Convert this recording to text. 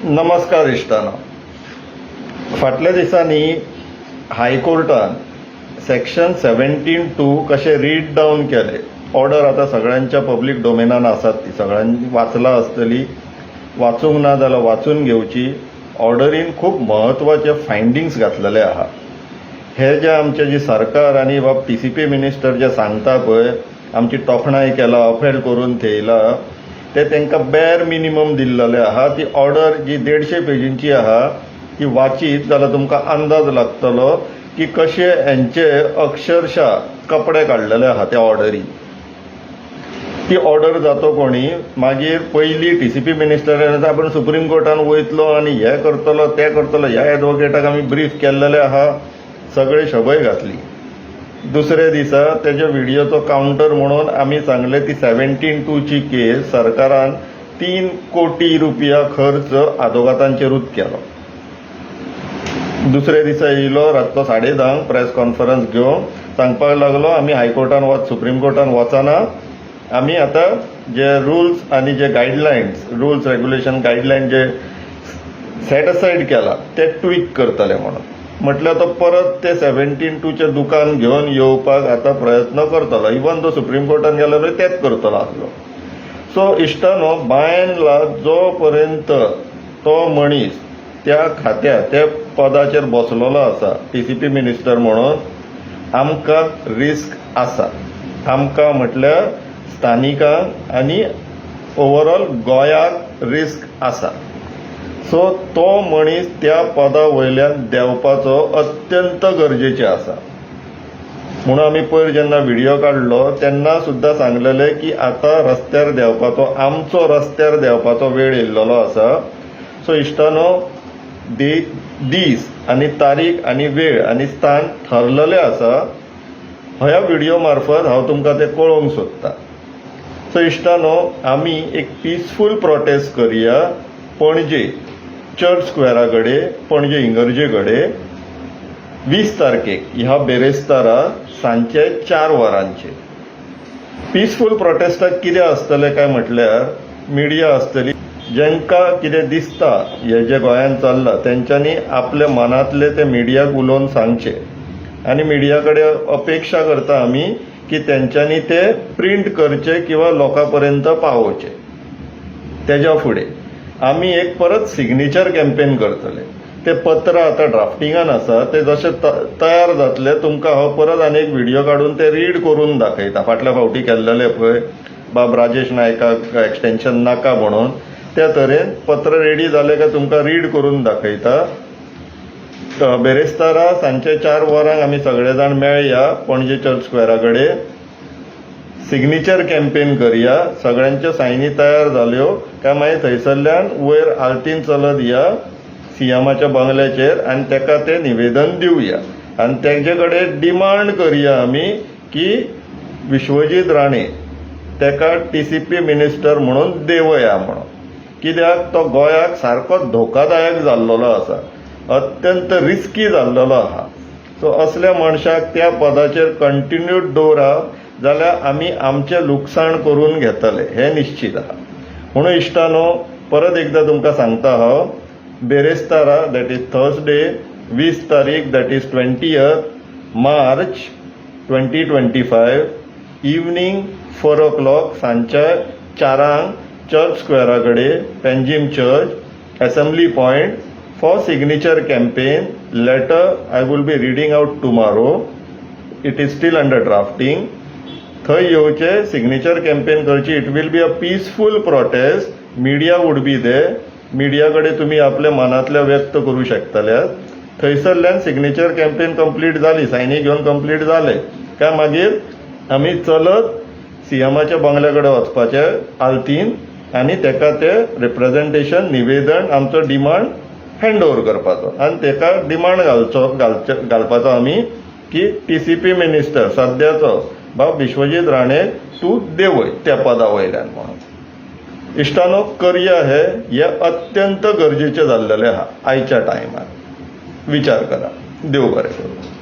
नमस्कार इश्टानो. फाटल्या दिसांनी हायकोर्टान सेक्शन 17(2) कशें रीड डावन केले. ऑर्डर आता सगळ्यांच्या पब्लीक डोमेनान आसात, ती सगळ्यांनी वाचला आसतली. वाचूंक ना जाल्यार वाचून घेवची. ऑर्डरीन खूब महत्वाचे फायंडिंग्स घातलेले आहा. हे जे आमचे जी सरकार आनी वा PCP मिनिस्टर जे सांगता पळय, आमची तोखणाय केला, अफेल करून थेयला, ते तांकां बेर मिनिमम दिल्लेले आहा. ती ऑर्डर जी 150 पेजींची आहा ती वाचीत जाल्यार तुमकां अंदाज लागतलो की कशे हांचे अक्षरशः कपडे काडलेले आहा त्या ऑर्डरीन. ती ऑर्डर जातो कोणी, मागीर पयली TCP मिनिस्टरान आपण सुप्रीम कोर्टान वयतलो आनी हे करतलो ते करतलो, ह्या एडवोकेटाक आमी ब्रीफ केल्लेले आहा, सगळे शबय घातली. दुसरे दिसा तेज्या व्हिडिओचो काउंटर म्हणून आमी सांगले ती 17(2) ची केस सरकारान 3 कोटी रुपया खर्च आदोगातांचेरूच केलो. दुसरे दिसा येयलो रातचो 10:30 प्रेस कॉन्फरन्स घेवन सांगपाक लागलो आमी हायकोर्टान सुप्रीम कोर्टान वचना, आमी आतां जे रुल्स आनी जे गायडलायन्स, रुल्स रेग्युलेशन गायडलायन जे सेट असायड केला ते ट्वीक करतले म्हणून. म्हटल्यार तो परत ते 17(2) चे दुकान घेवन येवपाक आता प्रयत्न करतलो. इवन तो सुप्रीम कोर्टान गेलो तेच करतलो आसलो. सो इश्टानो, बाय एंड लार्ज जो पर्यंत तो मनीस त्या खात्या त्या पदाचेर बसलेलो आसा TCP मिनिस्टर म्हणून, आमकां रिस्क आसा. आमकां म्हटल्यार स्थानिकांक आनी ओवरऑल गोंयाक रिस्क आसा. सो तो मनीस त्या पदा वयल्यान देंवपाचो अत्यंत गरजेचें आसा. म्हणून आमी पयर जेन्ना व्हिडिओ काडलो तेन्ना सुद्दां सांगलेले की आतां रस्त्यार देंवपाचो, आमचो रस्त्यार देंवपाचो वेळ येयल्लो आसा. सो इश्टानो, दीस आनी तारीख आनी वेळ आनी स्थान ठरलेले आसा. ह्या व्हिडिओ मार्फत हांव तुमकां ते कळोवंक सोदतां. सो इश्टानो, आमी एक पीसफूल प्रोटेस्ट करुया पणजे चर्च स्क्वेरा कडेन, पणजे इगर्जे कडेन 20 तारखेक ह्या बेरेस्तारा सांजचे 4 वरांचेर. पीसफूल प्रोटेस्टाक कितें आसतलें काय म्हटल्यार मिडिया आसतली. जेंकां कितें दिसता हे जे गोंयांत चल्लां तेंच्यांनी आपल्या मनांतले ते मिडियाक उलोवन सांगचे आनी मिडिया कडेन अपेक्षा करता आमी की तेंच्यांनी ते प्रिंट करचे किंवा लोकां पर्यंत पावोवचे. तेज्या फुडें आमी एक परत सिग्नेचर कॅम्पेन करतले. ते पत्र आता ड्राफ्टिंगान आसा, ते जशे तयार जातले तुमकां हांव परत आनी एक व्हिडिओ काडून ते रीड करून दाखयता. फाटल्या फावटी केल्लेले पळय बाब राजेश नायकाक एक्सटेन्शन नाका म्हणून, त्या तरेन पत्र रेडी जाले काय तुमकां रीड करून दाखयता. बेरेस्तारा सांजचे 4 वरांक आमी सगळे जाण मेळया पणजे चर्च स्क्वेरा कडेन. सिग्नेचर कॅम्पेन करुया. सगळ्यांच्यो सायनी तयार जाल्यो काय मागीर थंयसरल्यान वयर आल्तीन चलत या सीएमाच्या बंगल्याचेर आनी तेका ते निवेदन दिवया आनी तेजे कडेन डिमांड करुया आमी की विश्वजीत राणे तेका TCP मिनिस्टर म्हणून देवया म्हणून. कित्याक तो गोंयाक सारको धोकादायक जाल्लो आसा, अत्यंत रिस्की जाल्लो आहा. सो असल्या मनशाक त्या पदाचेर कंटिन्यूड दवरा जाल्यार आमी आमचें लुकसाण करून घेतले, हे निश्चित आहा. म्हणून इश्टानो, परत एकदां तुमकां सांगता हांव, बेरेस्तारा दॅट इज थर्सडे 20 तारीख that is 20th March 2025 evening 4 o'clock सांजच्या 4 चर्च स्क्वेरा कडेन Panjim church assembly point for signature campaign. Later I will be reading out tomorrow. It is still under drafting. थंय येवचे, सिग्नेचर कॅम्पेन करची. It will be a peaceful protest. Media would be there. Media कडेन तुमी आपल्या मनांतले व्यक्त करू शकतल्यात. थंयसरल्यान सिग्नेचर कॅम्पेन कंप्लीट जाली, सायनी घेवन कंप्लीट जाले काय मागीर आमी चलत सीएमाच्या बंगल्या कडेन वचपाचे आल्तीन आनी तेका ते रिप्रेझेंटेशन निवेदन आमचो डिमांड हँड ओव्हर करपाचो आनी तेका डिमांड घालपाचो आमी की TCP मिनिस्टर सद्याचो बाब विश्वजीत राणे तूं देवय त्या पदा वयल्यान म्हणून. इश्टानो, करुया हे अत्यंत गरजेचें जाल्लेलें आहा आयच्या टायमार. विचार करा. देव बरें करूं.